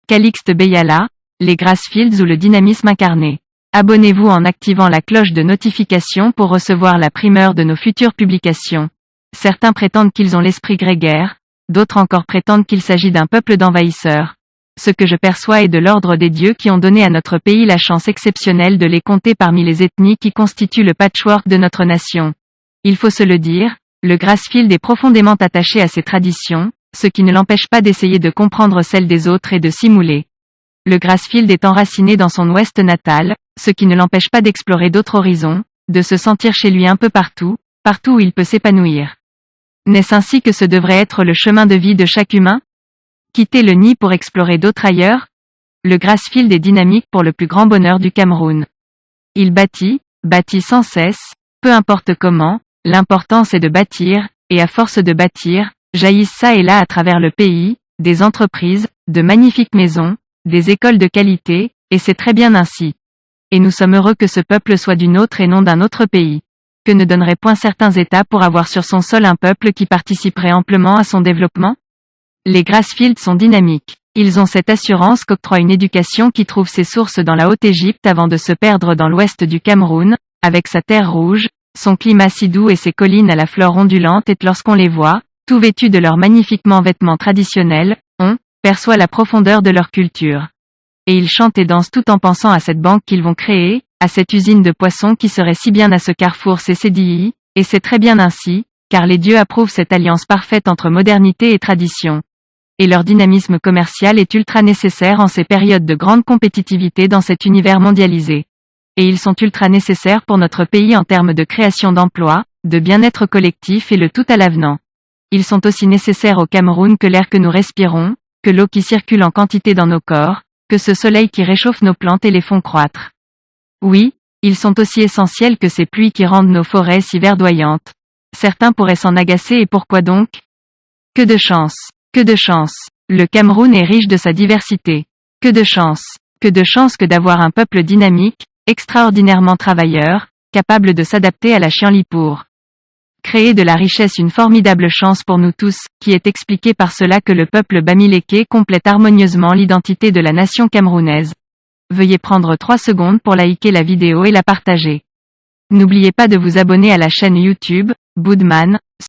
Calixte Beyala, les Grassfields ou le dynamisme incarné. Abonnez-vous en activant la cloche de notification pour recevoir la primeur de nos futures publications. Certains prétendent qu'ils ont l'esprit grégaire, d'autres encore prétendent qu'il s'agit d'un peuple d'envahisseurs. Ce que je perçois est de l'ordre des dieux qui ont donné à notre pays la chance exceptionnelle de les compter parmi les ethnies qui constituent le patchwork de notre nation. Il faut se le dire, le Grassfield est profondément attaché à ses traditions, ce qui ne l'empêche pas d'essayer de comprendre celles des autres et de simuler. Le Grassfield est enraciné dans son ouest natal, ce qui ne l'empêche pas d'explorer d'autres horizons, de se sentir chez lui un peu partout, partout où il peut s'épanouir. N'est-ce ainsi que ce devrait être le chemin de vie de chaque humain? Quitter le nid pour explorer d'autres ailleurs? Le Grassfield est dynamique pour le plus grand bonheur du Cameroun. Il bâtit sans cesse, peu importe comment, l'important est de bâtir, et à force de bâtir, jaillissent ça et là à travers le pays, des entreprises, de magnifiques maisons, des écoles de qualité, et c'est très bien ainsi. Et nous sommes heureux que ce peuple soit d'une autre et non d'un autre pays. Que ne donnerait point certains États pour avoir sur son sol un peuple qui participerait amplement à son développement? Les Grassfields sont dynamiques. Ils ont cette assurance qu'octroie une éducation qui trouve ses sources dans la Haute-Égypte avant de se perdre dans l'ouest du Cameroun, avec sa terre rouge, son climat si doux et ses collines à la flore ondulante et lorsqu'on les voit, tout vêtus de leurs magnifiquement vêtements traditionnels, on perçoit la profondeur de leur culture. Et ils chantent et dansent tout en pensant à cette banque qu'ils vont créer, à cette usine de poissons qui serait si bien à ce carrefour CCDI, et c'est très bien ainsi, car les dieux approuvent cette alliance parfaite entre modernité et tradition. Et leur dynamisme commercial est ultra nécessaire en ces périodes de grande compétitivité dans cet univers mondialisé. Et ils sont ultra nécessaires pour notre pays en termes de création d'emplois, de bien-être collectif et le tout à l'avenant. Ils sont aussi nécessaires au Cameroun que l'air que nous respirons, que l'eau qui circule en quantité dans nos corps, que ce soleil qui réchauffe nos plantes et les font croître. Oui, ils sont aussi essentiels que ces pluies qui rendent nos forêts si verdoyantes. Certains pourraient s'en agacer et pourquoi donc? Que de chance! Que de chance! Le Cameroun est riche de sa diversité. Que de chance! Que de chance que d'avoir un peuple dynamique, extraordinairement travailleur, capable de s'adapter à la chienlit-pour. Créer de la richesse une formidable chance pour nous tous, qui est expliquée par cela que le peuple bamileke complète harmonieusement l'identité de la nation camerounaise. Veuillez prendre 3 secondes pour liker la vidéo et la partager. N'oubliez pas de vous abonner à la chaîne YouTube, Boudman,